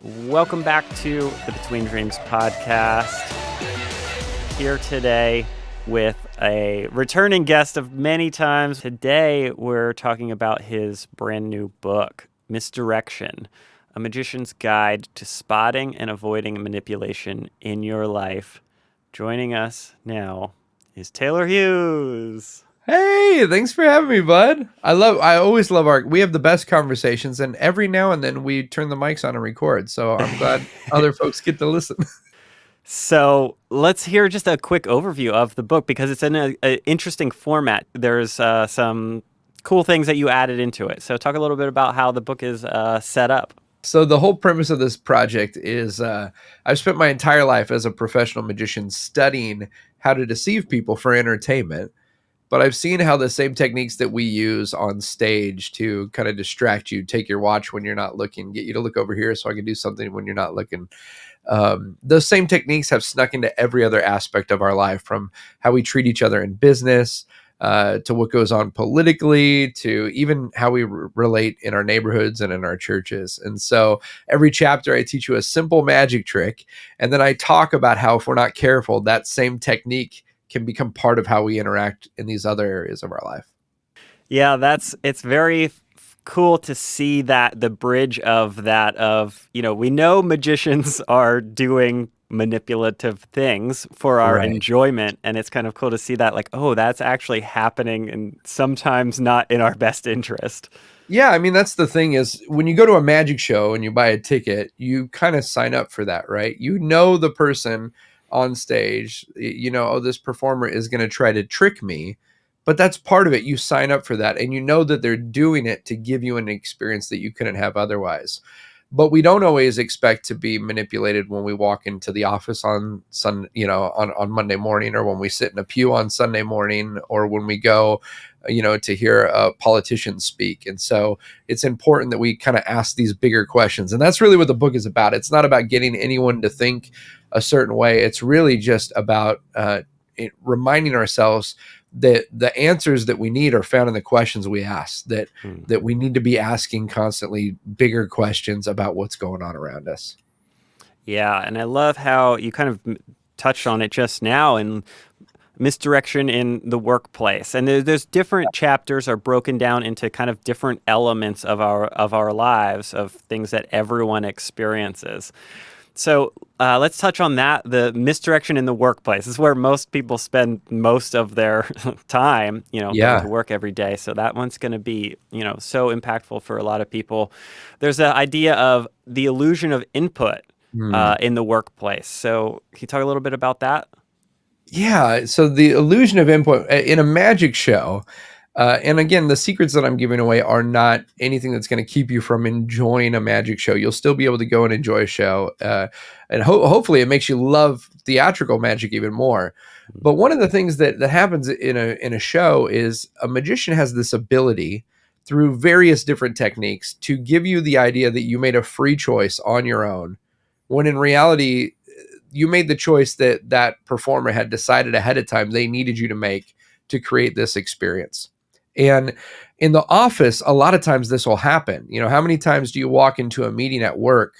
Welcome back to the Between Dreams podcast. Here today with a returning guest of many times. Today we're talking about his brand new book, Misdirection, A Magician's Guide to Spotting and Avoiding Manipulation in Your Life. Joining us now is Taylor Hughes. Hey, thanks for having me, bud. I always love we have the best conversations, and every now and then we turn the mics on and record. So I'm glad other folks get to listen. So let's hear just a quick overview of the book because it's in an interesting format. There's some cool things that you added into it. So talk a little bit about how the book is set up. So the whole premise of this project is I've spent my entire life as a professional magician studying how to deceive people for entertainment. But I've seen how the same techniques that we use on stage to kind of distract you, take your watch when you're not looking, get you to look over here so I can do something when you're not looking. Those same techniques have snuck into every other aspect of our life, from how we treat each other in business, to what goes on politically, to even how we relate in our neighborhoods and in our churches. And so every chapter, I teach you a simple magic trick. And then I talk about how, if we're not careful, that same technique can become part of how we interact in these other areas of our life. Yeah, it's very cool to see that the bridge of that we know magicians are doing manipulative things for our Right. enjoyment, and it's kind of cool to see that, like, oh, that's actually happening and sometimes not in our best interest. Yeah, I mean, that's the thing is, when you go to a magic show and you buy a ticket, you kind of sign up for that, right? You know the person on stage, oh, this performer is going to try to trick me, but that's part of it. You sign up for that, and you know that they're doing it to give you an experience that you couldn't have otherwise. But we don't always expect to be manipulated when we walk into the office on on Monday morning, or when we sit in a pew on Sunday morning, or when we go to hear a politician speak. And so it's important that we kind of ask these bigger questions. And that's really what the book is about. It's not about getting anyone to think a certain way. It's really just about reminding ourselves that the answers that we need are found in the questions we ask, that we need to be asking constantly bigger questions about what's going on around us. Yeah, and I love how you kind of touched on it just now, and misdirection in the workplace. And there's different chapters are broken down into kind of different elements of our lives, of things that everyone experiences. So let's touch on that. The misdirection in the workplace this is where most people spend most of their time, going to work every day. So that one's going to be, so impactful for a lot of people. There's the idea of the illusion of input in the workplace. So can you talk a little bit about that? Yeah. So the illusion of input in a magic show, and again, the secrets that I'm giving away are not anything that's going to keep you from enjoying a magic show. You'll still be able to go and enjoy a show, and hopefully it makes you love theatrical magic even more. But one of the things that happens in a show is a magician has this ability, through various different techniques, to give you the idea that you made a free choice on your own, when in reality you made the choice that performer had decided ahead of time they needed you to make to create this experience. And in the office, a lot of times this will happen. How many times do you walk into a meeting at work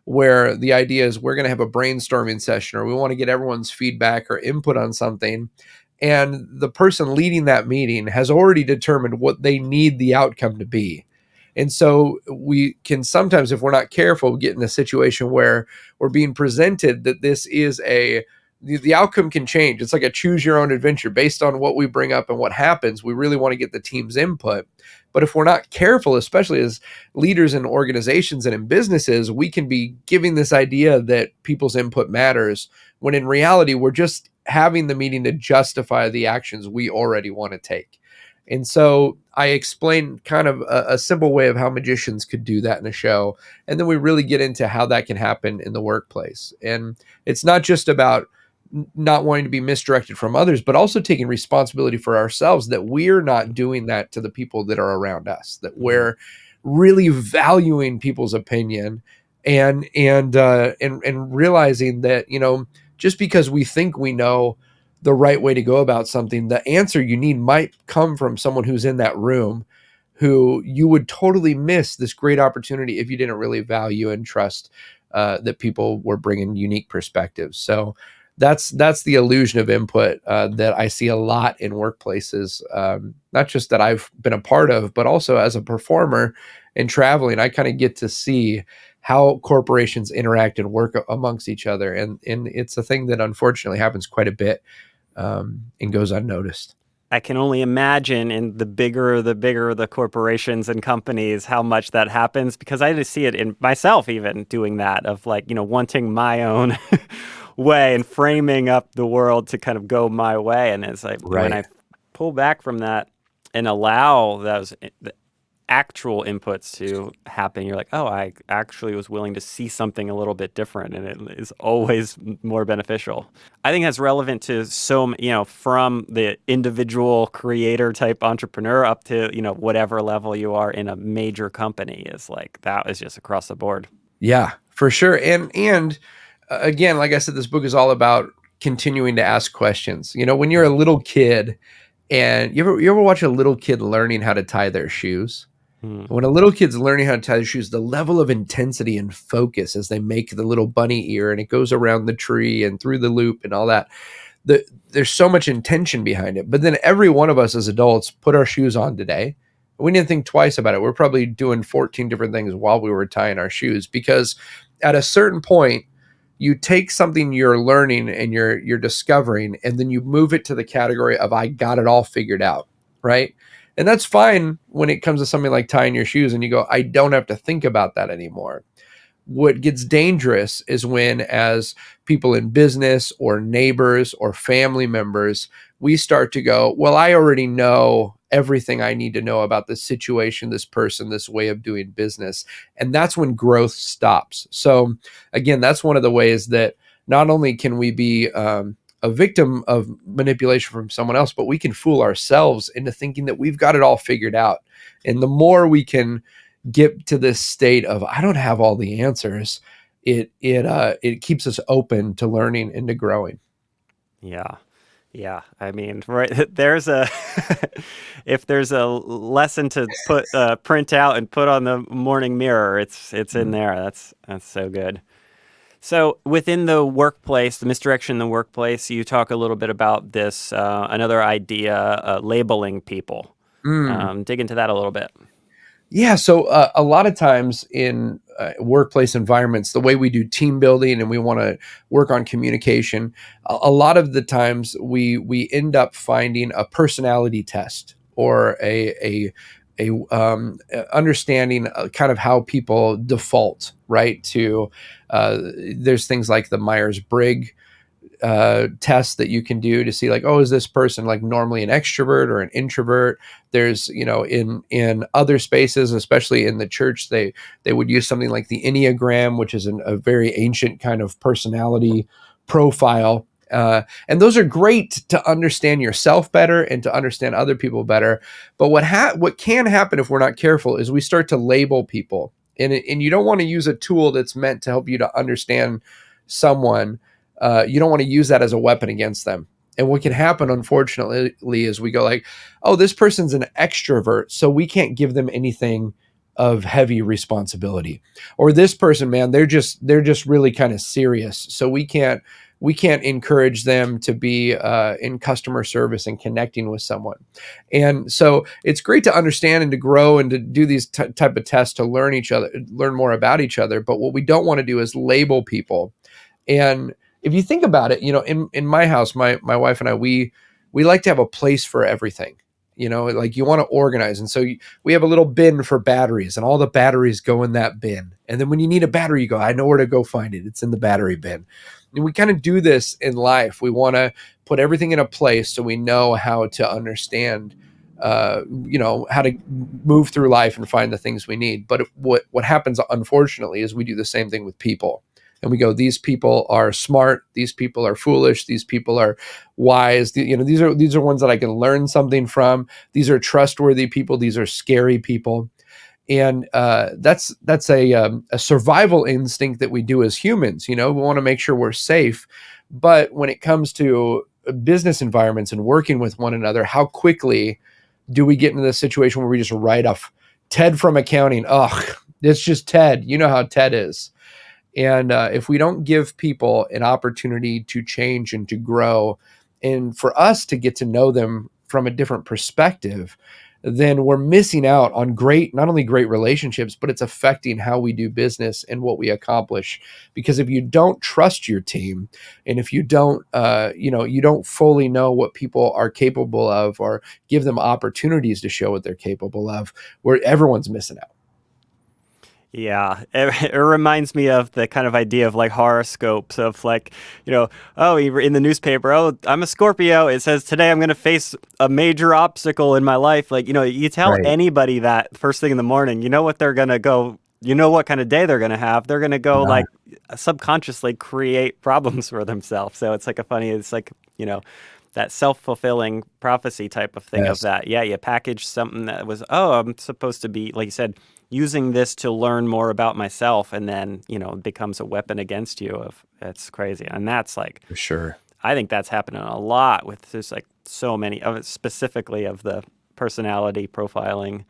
where the idea is we're going to have a brainstorming session, or we want to get everyone's feedback or input on something, and the person leading that meeting has already determined what they need the outcome to be. And so we can sometimes, if we're not careful, get in a situation where we're being presented that this is the outcome can change. It's like a choose your own adventure based on what we bring up and what happens. We really want to get the team's input. But if we're not careful, especially as leaders in organizations and in businesses, we can be giving this idea that people's input matters, when in reality, we're just having the meeting to justify the actions we already want to take. And so I explain kind of a simple way of how magicians could do that in a show. And then we really get into how that can happen in the workplace. And it's not just about not wanting to be misdirected from others, but also taking responsibility for ourselves, that we're not doing that to the people that are around us, that we're really valuing people's opinion, and realizing that, just because we think we know the right way to go about something, the answer you need might come from someone who's in that room, who you would totally miss this great opportunity if you didn't really value and trust that people were bringing unique perspectives. So that's the illusion of input that I see a lot in workplaces, not just that I've been a part of, but also as a performer and traveling. I kind of get to see how corporations interact and work amongst each other, and it's a thing that unfortunately happens quite a bit, and goes unnoticed. I can only imagine in the corporations and companies how much that happens, because I just see it in myself even doing that, of like, wanting my own way and framing up the world to kind of go my way. And it's like when Right. I pull back from that and allow those the actual inputs to happen, you're like, oh, I actually was willing to see something a little bit different, and it is always more beneficial. I think that's relevant to from the individual creator type entrepreneur up to, whatever level you are in a major company. Is like, that is just across the board. Yeah, for sure. And again, like I said, this book is all about continuing to ask questions. When you're a little kid, and you ever watch a little kid learning how to tie their shoes? Hmm. When a little kid's learning how to tie their shoes, the level of intensity and focus as they make the little bunny ear and it goes around the tree and through the loop and all that, there's so much intention behind it. But then every one of us as adults put our shoes on today. We didn't think twice about it. We're probably doing 14 different things while we were tying our shoes, because at a certain point, you take something you're learning and you're discovering, and then you move it to the category of I got it all figured out, right? And that's fine when it comes to something like tying your shoes and you go, I don't have to think about that anymore. What gets dangerous is when, as people in business or neighbors or family members, we start to go, well, I already know everything I need to know about this situation, this person, this way of doing business. And that's when growth stops. So, again, that's one of the ways that not only can we be a victim of manipulation from someone else, but we can fool ourselves into thinking that we've got it all figured out. And the more we can get to this state of I don't have all the answers, it keeps us open to learning and to growing. Yeah. Yeah, I mean, right, there's a if there's a lesson to print out and put on the morning mirror, it's in there. That's so good. So within the workplace, the misdirection in the workplace, you talk a little bit about this another idea, labeling people. Mm. Dig into that a little bit. Yeah, so a lot of times in workplace environments, the way we do team building and we want to work on communication, a lot of the times we end up finding a personality test or a understanding kind of how people default, right? To there's things like the Myers-Briggs tests that you can do to see like, oh, is this person like normally an extrovert or an introvert? There's, in other spaces, especially in the church, they would use something like the Enneagram, which is a very ancient kind of personality profile. And those are great to understand yourself better and to understand other people better. But what can happen if we're not careful is we start to label people, and you don't want to use a tool that's meant to help you to understand someone. You don't want to use that as a weapon against them. And what can happen, unfortunately, is we go like, oh, this person's an extrovert, so we can't give them anything of heavy responsibility. Or this person, man, they're just really kind of serious, so we can't encourage them to be in customer service and connecting with someone. And so it's great to understand and to grow and to do these type of tests to learn more about each other. But what we don't want to do is label people. And if you think about it, in my house, my wife and I, we like to have a place for everything. Like you want to organize, and so we have a little bin for batteries, and all the batteries go in that bin. And then when you need a battery, you go, I know where to go find it. It's in the battery bin. And we kind of do this in life. We want to put everything in a place so we know how to understand, how to move through life and find the things we need. But what happens, unfortunately, is we do the same thing with people. And we go, these people are smart, these people are foolish, these people are wise. These are ones that I can learn something from. These are trustworthy people. These are scary people. And that's a survival instinct that we do as humans. We want to make sure we're safe. But when it comes to business environments and working with one another, how quickly do we get into this situation where we just write off Ted from accounting? Ugh, it's just Ted. You know how Ted is. And if we don't give people an opportunity to change and to grow, and for us to get to know them from a different perspective, then we're missing out on great, not only great relationships, but it's affecting how we do business and what we accomplish. Because if you don't trust your team, and if you don't, you don't fully know what people are capable of, or give them opportunities to show what they're capable of, where everyone's missing out. Yeah, it reminds me of the kind of idea of like horoscopes of like, oh, in the newspaper, oh, I'm a Scorpio. It says today I'm going to face a major obstacle in my life. Like, you tell Right. anybody that first thing in the morning, you know what they're going to go, what kind of day they're going to have. They're going to go Yeah, like subconsciously create problems for themselves. So it's like, that self-fulfilling prophecy type of thing of yes. that. Yeah, you package something that was, oh, I'm supposed to be, like you said, using this to learn more about myself, and then it becomes a weapon against you. Of It's crazy, and that's like, For sure. I think that's happening a lot with just like so many of it, specifically of the personality profiling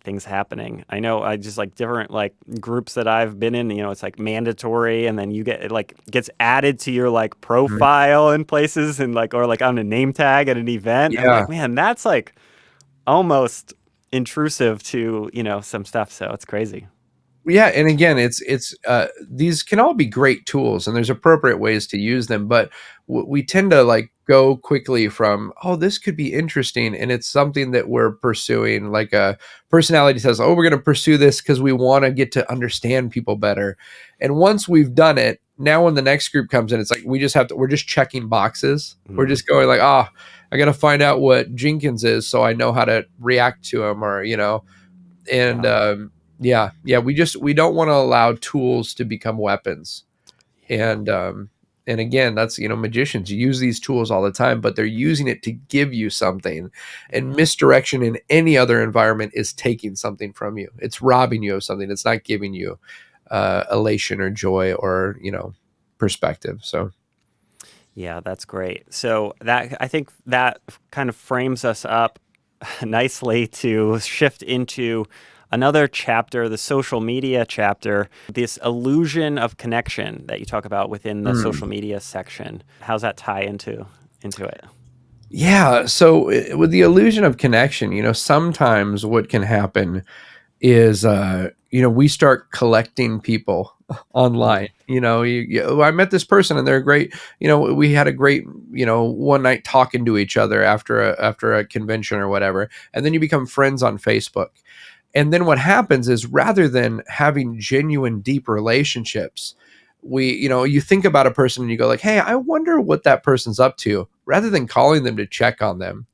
things happening. I know I just like different like groups that I've been in, it's like mandatory, and then you get it like gets added to your like Mhm. profile in places, and like, or like on a name tag at an event. I'm Yeah. like, man, that's like almost intrusive to, some stuff. So it's crazy. Yeah, and again, it's these can all be great tools, and there's appropriate ways to use them, but we tend to like go quickly from, oh, this could be interesting, and it's something that we're pursuing. Like a personality says, oh, we're going to pursue this because we want to get to understand people better. And once we've done it, now when the next group comes in, it's like we're just checking boxes. We're Mm, just going like, ah, I got to find out what Jenkins is so I know how to react to him, or and yeah. yeah, we don't want to allow tools to become weapons. Yeah. And again, that's, magicians use these tools all the time, but they're using it to give you something. And Yeah. misdirection in any other environment is taking something from you. It's robbing you of something. It's not giving you elation or joy or perspective. So Yeah, that's great. So that, I think that kind of frames us up nicely to shift into another chapter, the social media chapter, this illusion of connection that you talk about within the social mm. media section. How's that tie into it? Yeah, so with the illusion of connection, sometimes what can happen is we start collecting people online. Mm, I met this person and they're great. We had a great one night talking to each other after a convention or whatever, and then you become friends on Facebook. And then what happens is, rather than having genuine deep relationships, you think about a person and you go like, hey, I wonder what that person's up to, rather than calling them to check on them,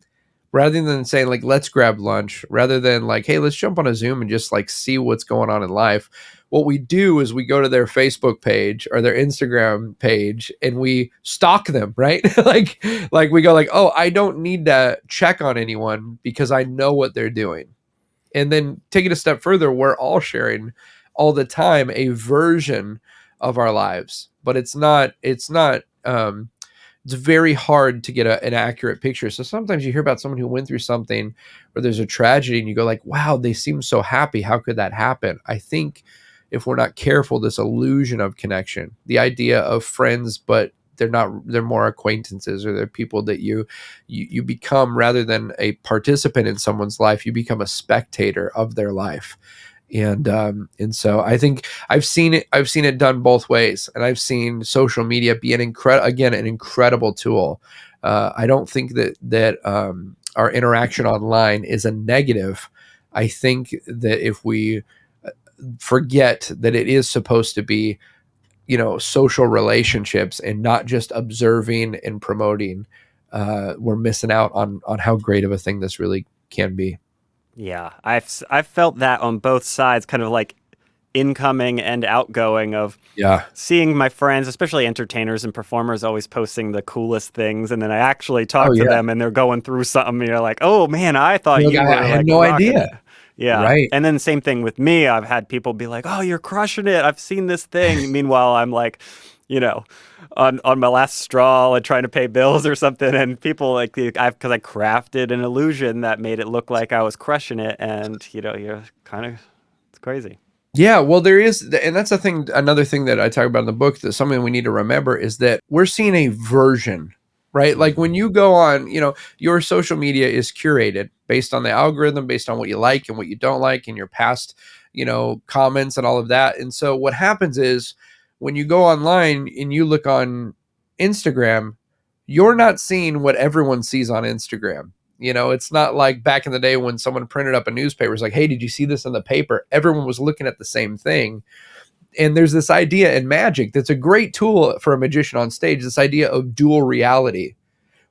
rather than saying like, let's grab lunch, rather than like, hey, let's jump on a Zoom and just like see what's going on in life. What we do is we go to their Facebook page or their Instagram page and we stalk them, right? like we go like, oh, I don't need to check on anyone because I know what they're doing. And then take it a step further, we're all sharing all the time a version of our lives, but it's very hard to get an accurate picture. So sometimes you hear about someone who went through something or there's a tragedy and you go like, wow, they seem so happy. How could that happen? I think if we're not careful, this illusion of connection, the idea of friends, but they're more acquaintances, or they're people that you become, rather than a participant in someone's life, you become a spectator of their life. And so I think I've seen it done both ways, and I've seen social media be an incredible tool. I don't think that our interaction online is a negative. I think that if we forget that it is supposed to be social relationships and not just observing and promoting, we're missing out on how great of a thing this really can be. yeah, I've felt that on both sides, kind of like incoming and outgoing of Yeah. seeing my friends, especially entertainers and performers, always posting the coolest things, and then I actually Oh talk to yeah. them and they're going through something. You're like, oh man, I thought You're like, you I were had like no rocking idea. it. Yeah. Right. And then same thing with me. I've had people be like, oh, you're crushing it. I've seen this thing. Meanwhile, I'm like, you know, on my last straw and trying to pay bills or something. And people like, because I crafted an illusion that made it look like I was crushing it. And, you're kind of, it's crazy. Yeah, well, there is, and that's the thing. Another thing that I talk about in the book, that something we need to remember is that we're seeing a version, right? Like when you go on, your social media is curated based on the algorithm, based on what you like and what you don't like, and your past, comments and all of that. And so what happens is when you go online and you look on Instagram, you're not seeing what everyone sees on Instagram. It's not like back in the day when someone printed up a newspaper. It's like, hey, did you see this in the paper? Everyone was looking at the same thing. And there's this idea in magic that's a great tool for a magician on stage, this idea of dual reality,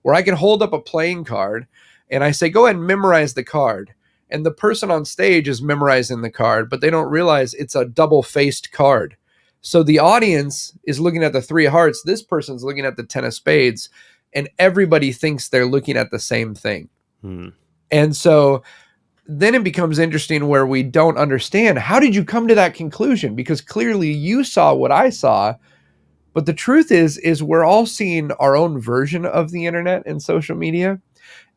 where I can hold up a playing card and I say, go ahead and memorize the card. And the person on stage is memorizing the card, but they don't realize it's a double faced card. So the audience is looking at the three of hearts. This person's looking at the 10 of spades, and everybody thinks they're looking at the same thing. Hmm. And so then it becomes interesting where we don't understand, how did you come to that conclusion? Because clearly you saw what I saw, but the truth is we're all seeing our own version of the internet and social media.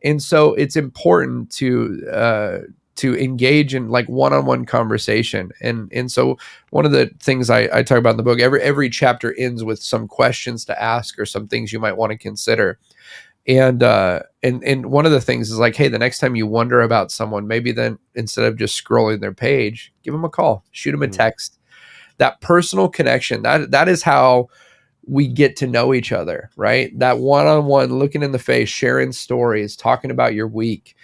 And so it's important to engage in like one-on-one conversation. And so one of the things I talk about in the book, every chapter ends with some questions to ask or some things you might want to consider. And one of the things is like, hey, the next time you wonder about someone, maybe then instead of just scrolling their page, give them a call, shoot them a Hmm. text. That personal connection, that is how we get to know each other, right? That one-on-one, looking in the face, sharing stories, talking about your week.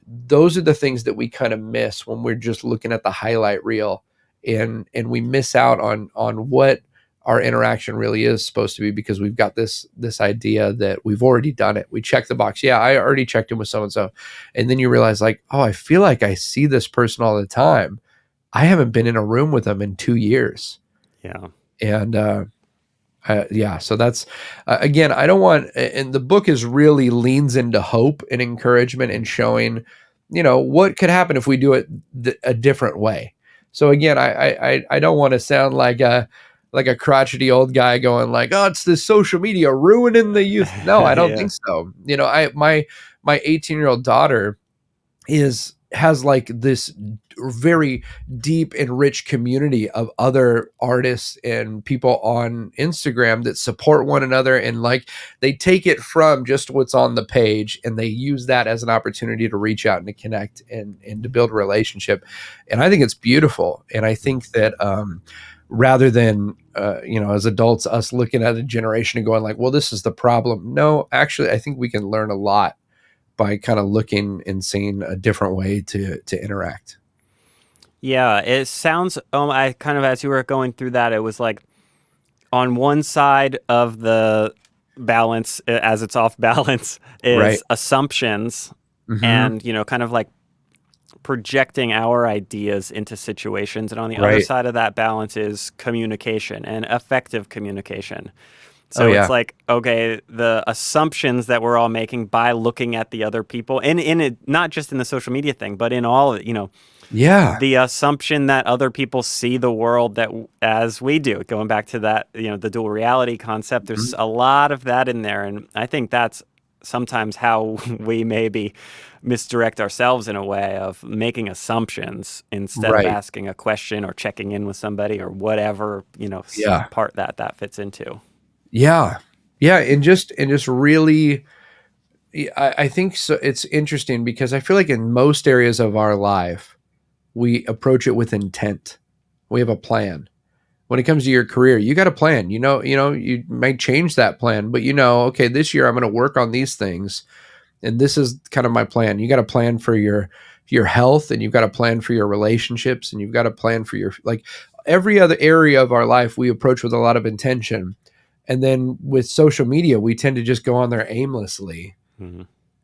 Those are the things that we kind of miss when we're just looking at the highlight reel, and we miss out on what our interaction really is supposed to be, because we've got this idea that we've already done it. We check the box. Yeah, I already checked in with so and so. And then you realize, like, oh, I feel like I see this person all the time. I haven't been in a room with them in 2 years. Yeah. And yeah, so that's again, I don't want, and the book is really leans into hope and encouragement and showing, what could happen if we do it a different way. So again, I don't want to sound like a crotchety old guy going like, oh, it's the social media ruining the youth. No, I don't Yeah. think so. My 18-year-old daughter has like this very deep and rich community of other artists and people on Instagram that support one another, and like they take it from just what's on the page and they use that as an opportunity to reach out and to connect and to build a relationship. And I think it's beautiful. And I think that rather than as adults, us looking at a generation and going like, well, this is the problem. No, actually, I think we can learn a lot by kind of looking and seeing a different way to interact. Yeah, it sounds. I kind of, as you were going through that, it was like on one side of the balance, as it's off balance, Right. is assumptions, Hmm. and kind of like projecting our ideas into situations, and on the other Right. side of that balance is communication and effective communication. Oh So it's yeah. like, okay, the assumptions that we're all making by looking at the other people, and in it, not just in the social media thing, but in all, Yeah. the assumption that other people see the world that as we do. Going back to that, the dual reality concept, there's Mhm. a lot of that in there, and I think that's sometimes how we maybe misdirect ourselves in a way of making assumptions instead of Right. asking a question or checking in with somebody or whatever, Yeah. part that fits into. Yeah. Yeah. And just really, I think so. It's interesting because I feel like in most areas of our life, we approach it with intent. We have a plan. When it comes to your career, you got a plan. You might change that plan, but okay, this year I'm going to work on these things, and this is kind of my plan. You got a plan for your health, and you've got a plan for your relationships, and you've got a plan for your, like, every other area of our life we approach with a lot of intention. And then with social media, we tend to just go on there aimlessly, Hmm.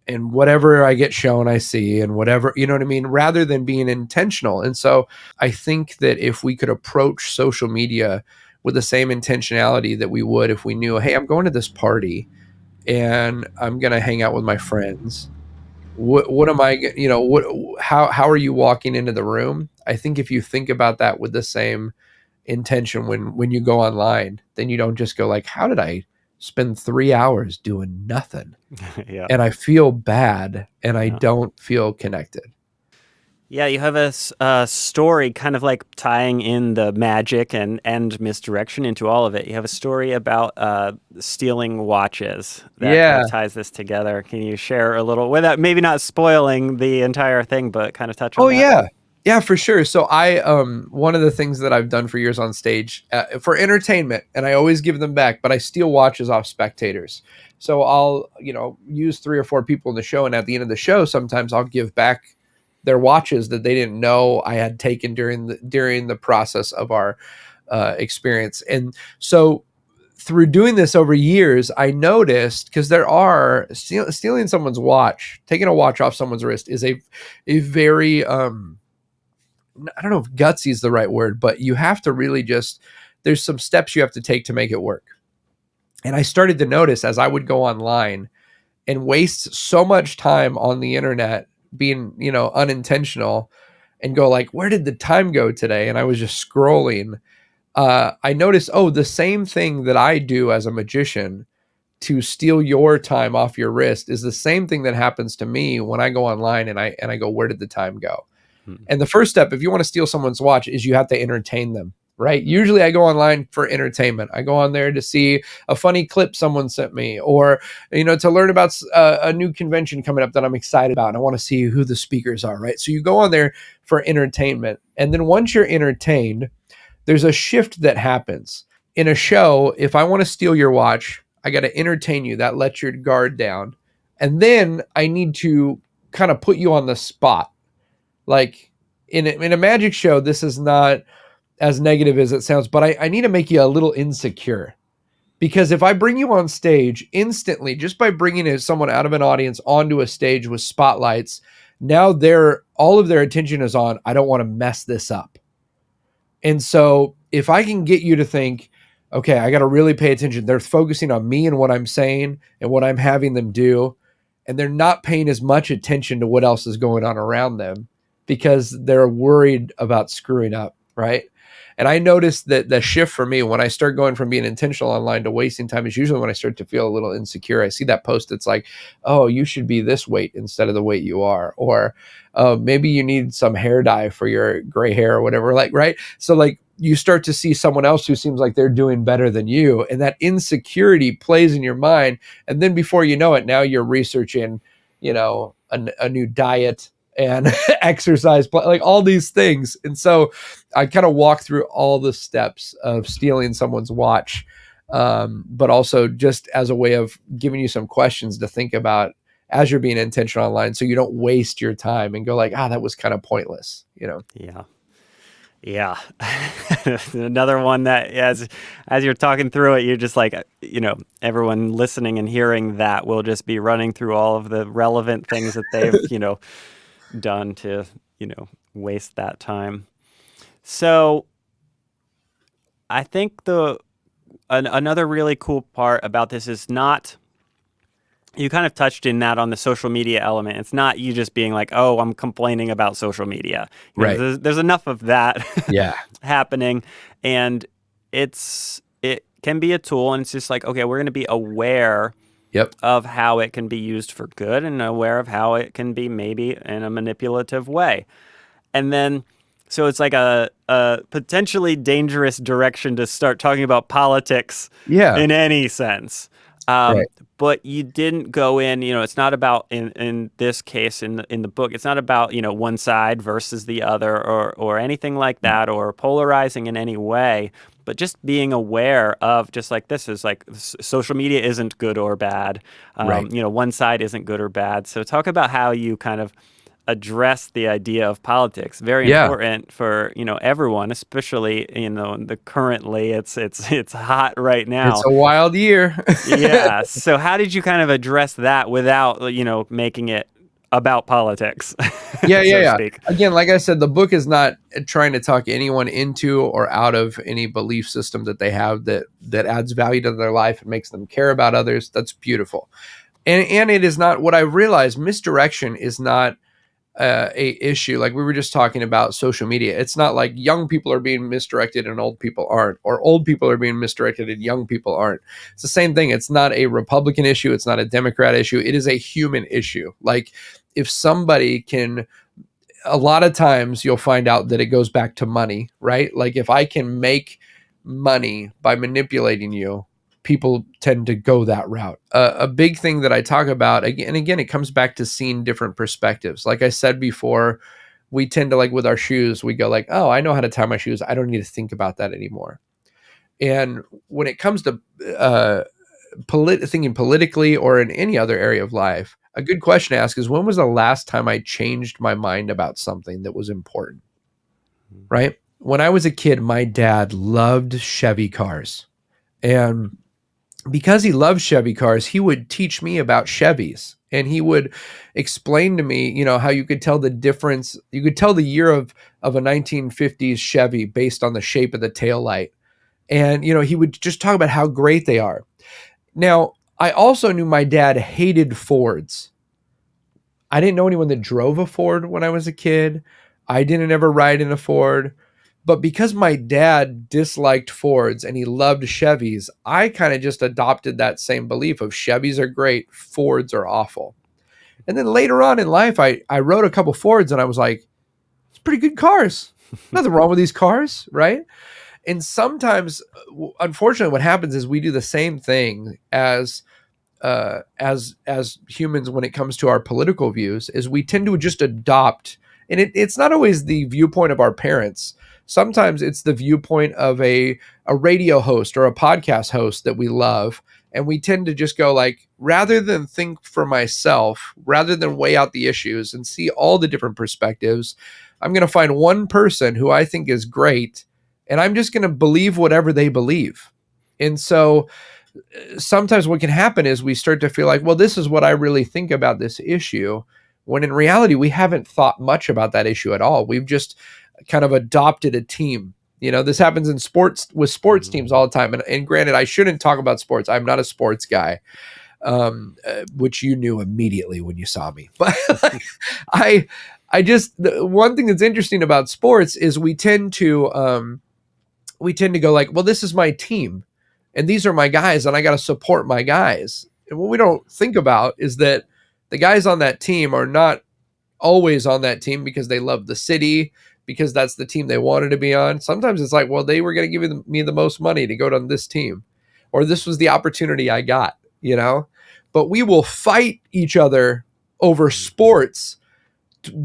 and whatever I get shown, I see, and whatever, you know what I mean, rather than being intentional. And so I think that if we could approach social media with the same intentionality that we would if we knew, hey, I'm going to this party and I'm going to hang out with my friends. What am I, how are you walking into the room? I think if you think about that with the same intention when you go online, then you don't just go like, how did I spend 3 hours doing nothing? Yeah. And I feel bad and I Yeah. don't feel connected. Yeah, you have a story kind of like tying in the magic and misdirection into all of it. You have a story about stealing watches that kind of Yeah. ties this together. Can you share a little, without maybe not spoiling the entire thing, but kind of touch on Oh that? yeah. Yeah, for sure. So I one of the things that I've done for years on stage for entertainment, and I always give them back, but I steal watches off spectators. So I'll, use three or four people in the show, and at the end of the show, sometimes I'll give back their watches that they didn't know I had taken during the process of our experience. And so through doing this over years, I noticed, because there are stealing someone's watch, taking a watch off someone's wrist is a very I don't know if gutsy is the right word, but you have to really just, there's some steps you have to take to make it work. And I started to notice as I would go online and waste so much time on the internet being, unintentional, and go like, where did the time go today? And I was just scrolling. I noticed, oh, the same thing that I do as a magician to steal your time off your wrist is the same thing that happens to me when I go online and I go, where did the time go? Hmm. And the first step, if you want to steal someone's watch, is you have to entertain them, right? Usually I go online for entertainment. I go on there to see a funny clip someone sent me, or, to learn about a new convention coming up that I'm excited about. And I want to see who the speakers are, right? So you go on there for entertainment. And then once you're entertained, there's a shift that happens. In a show, if I want to steal your watch, I got to entertain you. That lets your guard down. And then I need to kind of put you on the spot. Like in a magic show, this is not as negative as it sounds, but I need to make you a little insecure. Because if I bring you on stage instantly, just by bringing someone out of an audience onto a stage with spotlights, now all of their attention is on, I don't want to mess this up. And so if I can get you to think, okay, I got to really pay attention. They're focusing on me and what I'm saying and what I'm having them do. And they're not paying as much attention to what else is going on around them because they're worried about screwing up. Right. And I noticed that the shift for me when I start going from being intentional online to wasting time is usually when I start to feel a little insecure. I see that post that's like, oh, you should be this weight instead of the weight you are. Or maybe you need some hair dye for your gray hair or whatever. Like, right. So like you start to see someone else who seems like they're doing better than you. And that insecurity plays in your mind. And then before you know it, now you're researching, a new diet and exercise, like all these things. And so I kind of walk through all the steps of stealing someone's watch, but also just as a way of giving you some questions to think about as you're being intentional online, so you don't waste your time and go like, that was kind of pointless. Yeah. Yeah. Another one that as you're talking through it, you're just like, everyone listening and hearing that will just be running through all of the relevant things that they've, done to, waste that time. So I think another really cool part about this is not, you kind of touched in that on the social media element. It's not you just being like, oh, I'm complaining about social media. Right. There's enough of that Yeah. happening, and it can be a tool, and it's just like, okay, we're going to be aware Yep. of how it can be used for good and aware of how it can be maybe in a manipulative way. And then, so it's like a potentially dangerous direction to start talking about politics Yeah. in any sense. Right. But you didn't go in, it's not about, in this case, in the book, it's not about, one side versus the other or anything like that, or polarizing in any way, but just being aware of, just like this is like, social media isn't good or bad. Right. One side isn't good or bad. So talk about how you kind of address the idea of politics. Very Yeah. important for everyone, especially the currently it's hot right It's now. a wild year. Yeah. So how did you kind of address that without making it about politics, Yeah, so yeah, to yeah. speak? Again, like I said, the book is not trying to talk anyone into or out of any belief system that they have that adds value to their life and makes them care about others. That's beautiful. And it is not what I realized. Misdirection is not a issue. Like we were just talking about social media. It's not like young people are being misdirected and old people aren't, or old people are being misdirected and young people aren't. It's the same thing. It's not a Republican issue. It's not a Democrat issue. It is a human issue. Like if somebody can a lot of times you'll find out that it goes back to money, right? Like if I can make money by manipulating you, people tend to go that route. A big thing that I talk about again and again, it comes back to seeing different perspectives. Like I said before, we tend to, like with our shoes, we go like, oh, I know how to tie my shoes. I don't need to think about that anymore. And when it comes to thinking politically or in any other area of life, a good question to ask is, when was the last time I changed my mind about something that was important? Right? When I was a kid, my dad loved Chevy cars. And because he loved Chevy cars, he would teach me about Chevys. And he would explain to me, how you could tell the difference. You could tell the year of a 1950s Chevy based on the shape of the taillight. And, he would just talk about how great they are. Now, I also knew my dad hated Fords. I didn't know anyone that drove a Ford when I was a kid. I didn't ever ride in a Ford. But because my dad disliked Fords and he loved Chevys, I kind of just adopted that same belief of Chevys are great, Fords are awful. And then later on in life, I rode a couple Fords and I was like, it's pretty good cars. Nothing wrong with these cars, right? And sometimes, unfortunately, what happens is we do the same thing as humans when it comes to our political views. Is we tend to just adopt, and it's not always the viewpoint of our parents. Sometimes it's the viewpoint of a radio host or a podcast host that we love, and we tend to just go like, rather than think for myself, rather than weigh out the issues and see all the different perspectives, I'm going to find one person who I think is great, and I'm just going to believe whatever they believe. And so sometimes what can happen is we start to feel like, well, this is what I really think about this issue, when in reality, we haven't thought much about that issue at all. We've just kind of adopted a team. This happens in sports with sports teams all the time. And granted, I shouldn't talk about sports. I'm not a sports guy, which you knew immediately when you saw me. But I just, the one thing that's interesting about sports is we tend to go like, well, this is my team and these are my guys and I got to support my guys. And what we don't think about is that the guys on that team are not always on that team because they love the city, because that's the team they wanted to be on. Sometimes it's like, well, they were going to give me the most money to go on this team, or this was the opportunity I got, but we will fight each other over sports.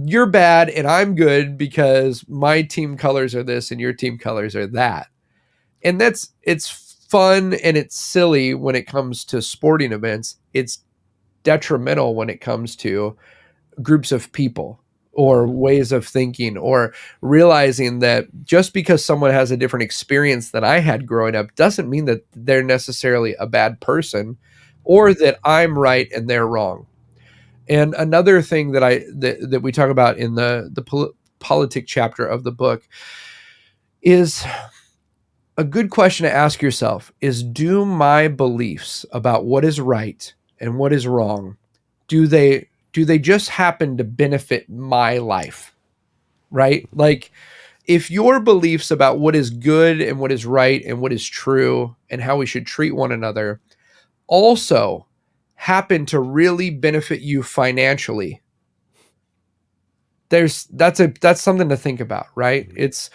You're bad and I'm good because my team colors are this and your team colors are that. And it's fun and it's silly when it comes to sporting events. It's detrimental when it comes to groups of people or ways of thinking, or realizing that just because someone has a different experience than I had growing up doesn't mean that they're necessarily a bad person or that I'm right and they're wrong. And another thing that we talk about in the politic chapter of the book is a good question to ask yourself is, do my beliefs about what is right and what is wrong, do they just happen to benefit my life? Right? Like, if your beliefs about what is good and what is right and what is true and how we should treat one another also happen to really benefit you financially, that's something to think about, right? It's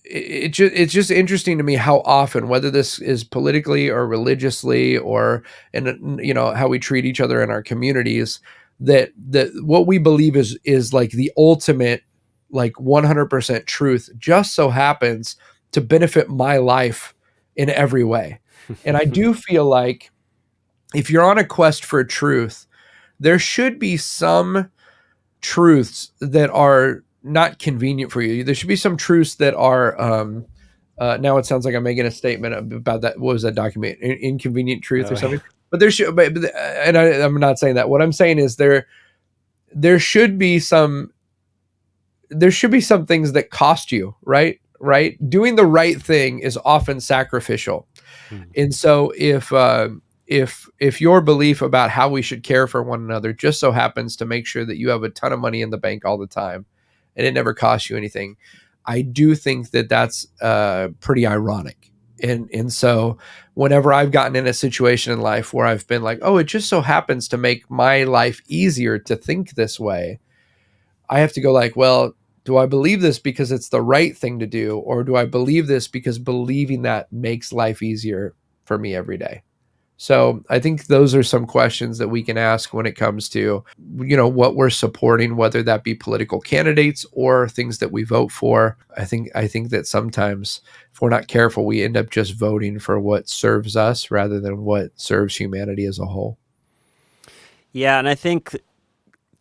it's just interesting to me how often, whether this is politically or religiously or in how we treat each other in our communities, that what we believe is like the ultimate, like 100% truth, just so happens to benefit my life in every way. And I do feel like if you're on a quest for truth, there should be some truths that are not convenient for you. There should be some truths that are now it sounds like I'm making a statement about that. What was that document? Inconvenient truth or Oh, yeah. something? But there should, and I'm not saying that. What I'm saying is there should be some things that cost you, right? Right? Doing the right thing is often sacrificial. And so if your belief about how we should care for one another just so happens to make sure that you have a ton of money in the bank all the time and it never costs you anything, I do think that that's pretty ironic. And so whenever I've gotten in a situation in life where I've been like, oh, it just so happens to make my life easier to think this way, I have to go like, well, do I believe this because it's the right thing to do, or do I believe this because believing that makes life easier for me every day? So I think those are some questions that we can ask when it comes to, what we're supporting, whether that be political candidates or things that we vote for. I think that sometimes if we're not careful, we end up just voting for what serves us rather than what serves humanity as a whole. Yeah, and I think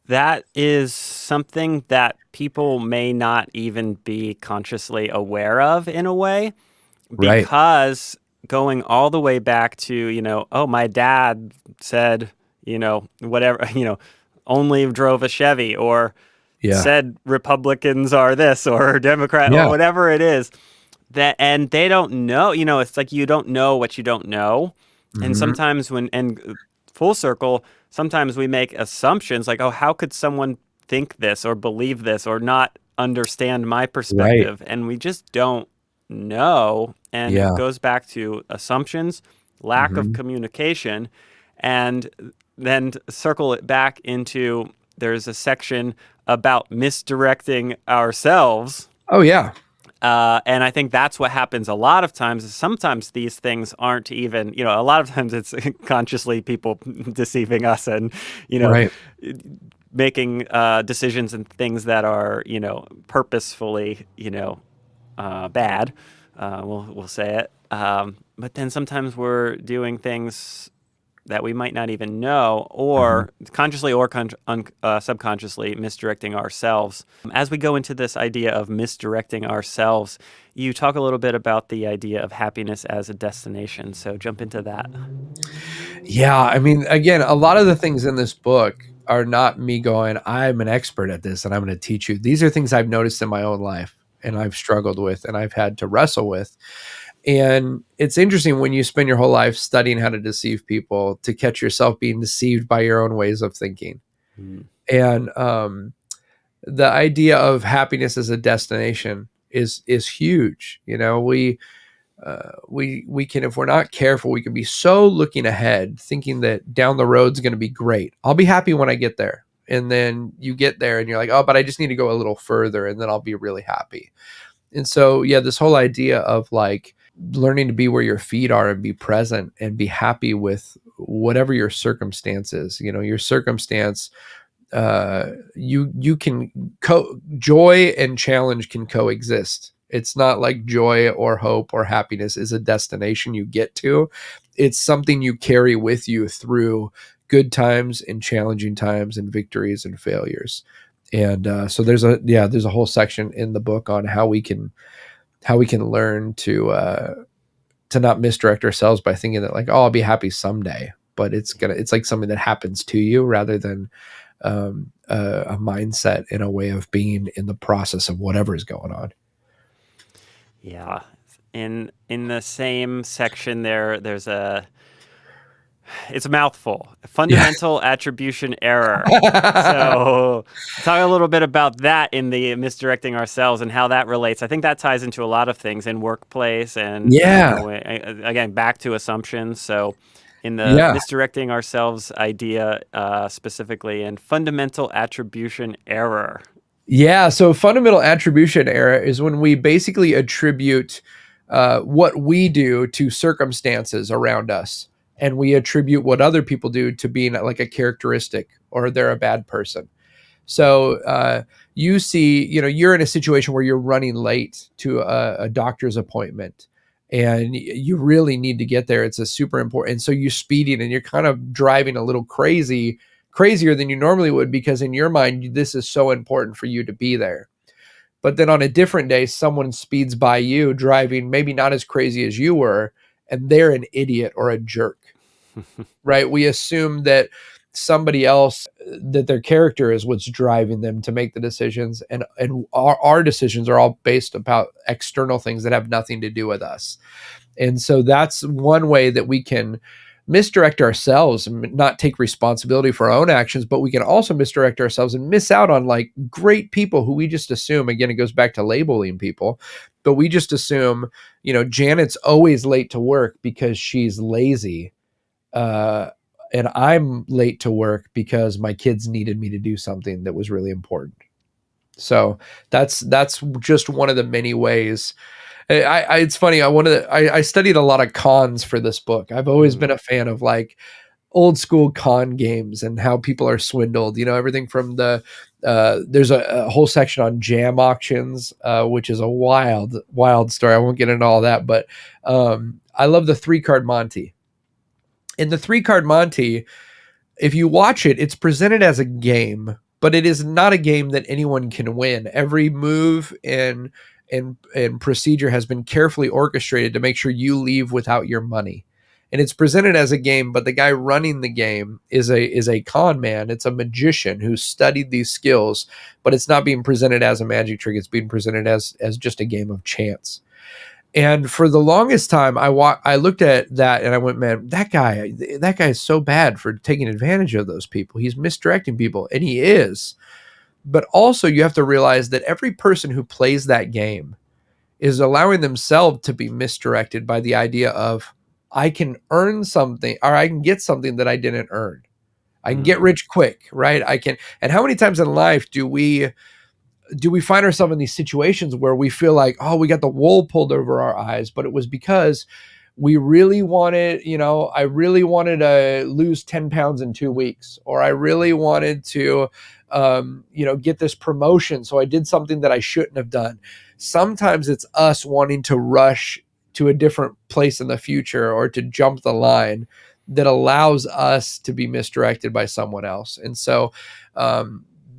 that is something that people may not even be consciously aware of in a way, Right. because going all the way back to, oh, my dad said, whatever, only drove a Chevy, or Yeah. said Republicans are this or Democrat or Yeah. whatever it is, that, and they don't know, it's like you don't know what you don't know. And Hmm. sometimes and full circle, sometimes we make assumptions like, oh, how could someone think this or believe this or not understand my Right. perspective? And we just don't know. And it Yeah. goes back to assumptions, lack of Hmm. communication, and then circle it back into, there's a section about misdirecting ourselves. Oh yeah. And I think that's what happens a lot of times. Is sometimes these things aren't even, a lot of times it's consciously people deceiving us and, you know, Right. making decisions and things that are, purposefully, bad. We'll say it. But then sometimes we're doing things that we might not even know, Hmm. or consciously or subconsciously misdirecting ourselves. As we go into this idea of misdirecting ourselves, you talk a little bit about the idea of happiness as a destination. So jump into that. Yeah, I mean, again, a lot of the things in this book are not me going, I'm an expert at this and I'm going to teach you. These are things I've noticed in my own life and I've struggled with and I've had to wrestle with. And it's interesting when you spend your whole life studying how to deceive people to catch yourself being deceived by your own ways of thinking. Mm. And the idea of happiness as a destination is huge. We can, if we're not careful, we can be so looking ahead thinking that down the road's going to be great. I'll be happy when I get there, and then you get there and you're like, oh, but I just need to go a little further and then I'll be really happy. And so yeah, this whole idea of like learning to be where your feet are and be present and be happy with whatever your circumstances, your circumstance, you can joy and challenge can coexist. It's not like joy or hope or happiness is a destination you get to. It's something you carry with you through good times and challenging times and victories and failures. And so there's a whole section in the book on how we can learn to not misdirect ourselves by thinking that like, oh, I'll be happy someday, but it's like something that happens to you rather than a mindset and a way of being in the process of whatever is going on. Yeah. In the same section there's it's a mouthful. Yeah. Fundamental attribution error. So, talk a little bit about that in the misdirecting ourselves and how that relates. I think that ties into a lot of things in workplace and, Yeah. again, back to assumptions. So, in the Yeah. misdirecting ourselves idea specifically, and fundamental attribution error. Yeah. So fundamental attribution error is when we basically attribute what we do to circumstances around us, and we attribute what other people do to being like a characteristic or they're a bad person. So you see, you're in a situation where you're running late to a doctor's appointment and you really need to get there. It's a super important. And so you're speeding and you're kind of driving a little crazier than you normally would because in your mind, this is so important for you to be there. But then on a different day, someone speeds by you driving maybe not as crazy as you were, and they're an idiot or a jerk, right? We assume that somebody else, that their character is what's driving them to make the decisions, and our decisions are all based about external things that have nothing to do with us. And so that's one way that we can misdirect ourselves and not take responsibility for our own actions, but we can also misdirect ourselves and miss out on like great people who we just assume, again, it goes back to labeling people, but we just assume, Janet's always late to work because she's lazy, uh, and I'm late to work because my kids needed me to do something that was really important. So that's just one of the many ways. It's funny. I studied a lot of cons for this book. I've always Mm, been a fan of like old school con games and how people are swindled. You know, everything from there's a whole section on jam auctions, which is a wild story. I won't get into all that, but I love the 3 card Monty. In the 3 card Monty, if you watch it, it's presented as a game, but it is not a game that anyone can win. Every move and procedure has been carefully orchestrated to make sure you leave without your money. And it's presented as a game, but the guy running the game is a con man. It's a magician who studied these skills, but it's not being presented as a magic trick. It's being presented as just a game of chance. And for the longest time, I looked at that and I went, man, that guy is so bad for taking advantage of those people. He's misdirecting people, and he is. But also, you have to realize that every person who plays that game is allowing themselves to be misdirected by the idea of I can earn something or I can get something that I didn't earn. I can get mm, rich quick, right? I can. And how many times in life do we find ourselves in these situations where we feel like, oh, we got the wool pulled over our eyes, but it was because we really wanted, I really wanted to lose 10 pounds in 2 weeks, or I really wanted to, get this promotion. So I did something that I shouldn't have done. Sometimes it's us wanting to rush to a different place in the future or to jump the line that allows us to be misdirected by someone else. And so,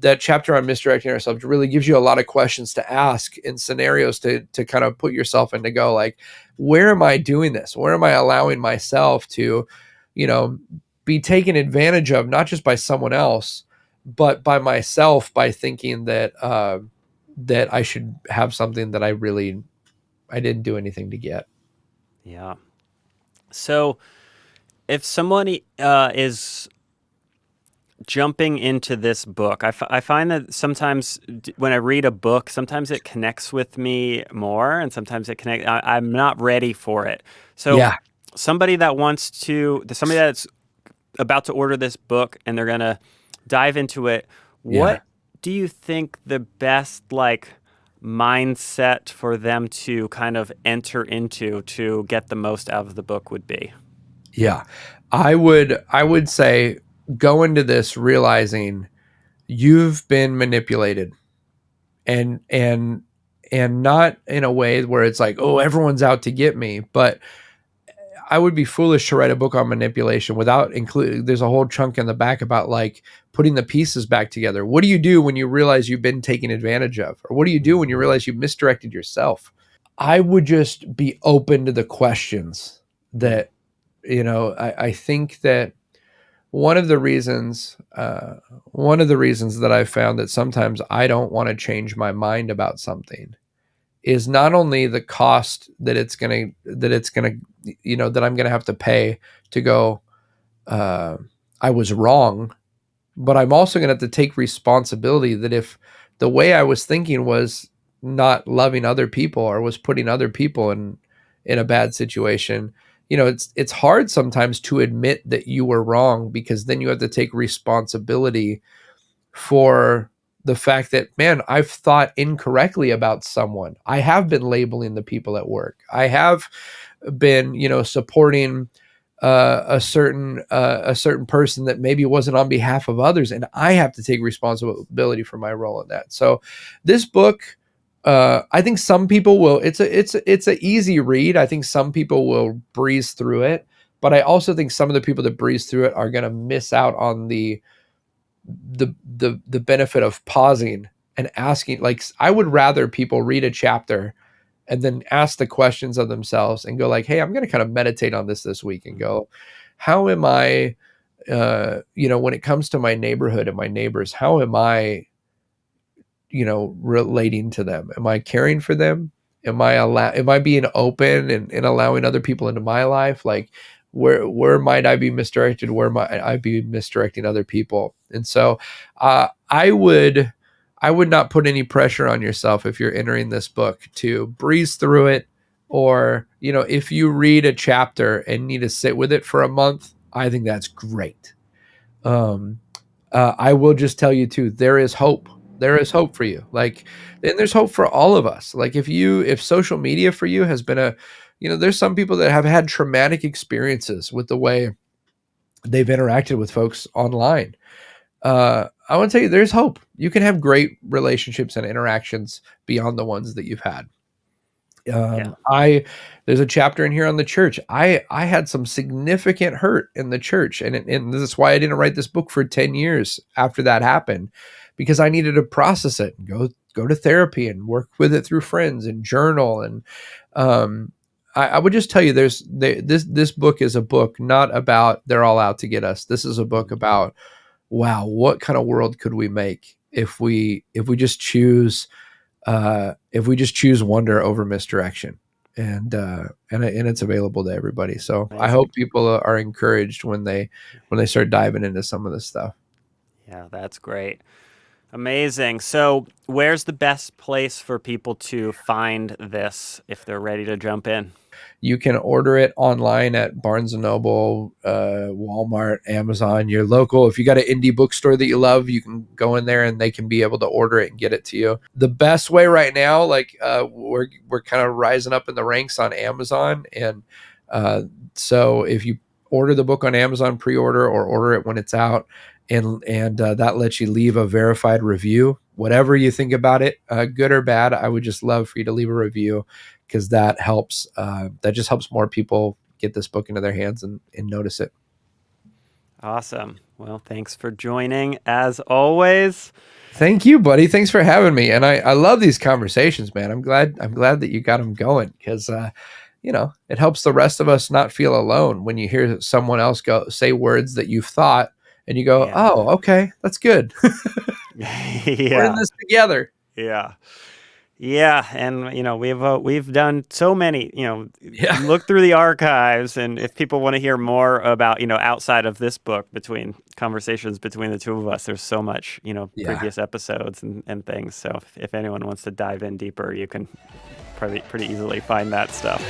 that chapter on misdirecting ourselves really gives you a lot of questions to ask in scenarios to kind of put yourself in to go like, where am I doing this? Where am I allowing myself to, you know, be taken advantage of, not just by someone else, but by myself, by thinking that I should have something that I didn't do anything to get. yeah. So if someone is jumping into this book, I find that sometimes when I read a book, sometimes it connects with me more, and sometimes I'm not ready for it. So Yeah, somebody that's about to order this book and they're gonna dive into it, yeah. what do you think the best like mindset for them to kind of enter into to get the most out of the book would be? Yeah. I would say go into this realizing you've been manipulated, and and not in a way where it's like, oh, everyone's out to get me, but I would be foolish to write a book on manipulation without including, there's a whole chunk in the back about like putting the pieces back together. What do you do when you realize you've been taken advantage of? Or what do you do when you Mm-hmm. realize you've misdirected yourself? I would just be open to the questions that, I think that one of the reasons, that I've found that sometimes I don't want to change my mind about something is not only the cost that I'm gonna have to pay to go, uh, I was wrong, but I'm also gonna have to take responsibility that if the way I was thinking was not loving other people or was putting other people in a bad situation, it's hard sometimes to admit that you were wrong, because then you have to take responsibility for the fact that, man, I've thought incorrectly about someone. I have been labeling the people at work. I have been, supporting a certain person that maybe wasn't on behalf of others, and I have to take responsibility for my role in that. So, this book, I think some people will. It's a easy read. I think some people will breeze through it, but I also think some of the people that breeze through it are going to miss out on the benefit of pausing and asking. Like, I would rather people read a chapter and then ask the questions of themselves and go like, hey, I'm going to kind of meditate on this week and go, how am I, when it comes to my neighborhood and my neighbors, how am I, relating to them? Am I caring for them? Am I being open and allowing other people into my life? Like, where might I be misdirected? Where might I be misdirecting other people? And so, I would not put any pressure on yourself if you're entering this book to breeze through it, or, if you read a chapter and need to sit with it for a month, I think that's great. Um, I will just tell you too, there is hope. There is hope for you. Like, and there's hope for all of us. Like, if social media for you has been there's some people that have had traumatic experiences with the way they've interacted with folks online. I want to tell you, there's hope. You can have great relationships and interactions beyond the ones that you've had. Yeah. I There's a chapter in here on the church. I had some significant hurt in the church, and this is why I didn't write this book for 10 years after that happened, because I needed to process it and go to therapy and work with it through friends and journal. And um, I would just tell you, this book is a book not about they're all out to get us. This is a book about, wow, what kind of world could we make if we just choose wonder over misdirection. And it's available to everybody. So I Amazing. hope people are encouraged when they start diving into some of this stuff. Yeah, that's great. Amazing. So, where's the best place for people to find this if they're ready to jump in? You can order it online at Barnes and Noble, Walmart, Amazon, your local. If you got an indie bookstore that you love, you can go in there and they can be able to order it and get it to you. The best way right now, like we're kind of rising up in the ranks on Amazon, and so if you order the book on Amazon, pre-order or order it when it's out, and that lets you leave a verified review, whatever you think about it, good or bad. I would just love for you to leave a review, because that helps. That just helps more people get this book into their hands and notice it. Awesome. Well, thanks for joining as always. Thank you, buddy. Thanks for having me. And I love these conversations, man. I'm glad that you got them going, because it helps the rest of us not feel alone when you hear someone else go say words that you've thought and you go, Yeah. oh, okay, that's good. We're in Yeah. this together. Yeah. Yeah, and we've done so many. Yeah. Look through the archives, and if people want to hear more about outside of this book, between conversations between the two of us, there's so much Yeah. previous episodes and things. So if anyone wants to dive in deeper, you can probably pretty easily find that stuff.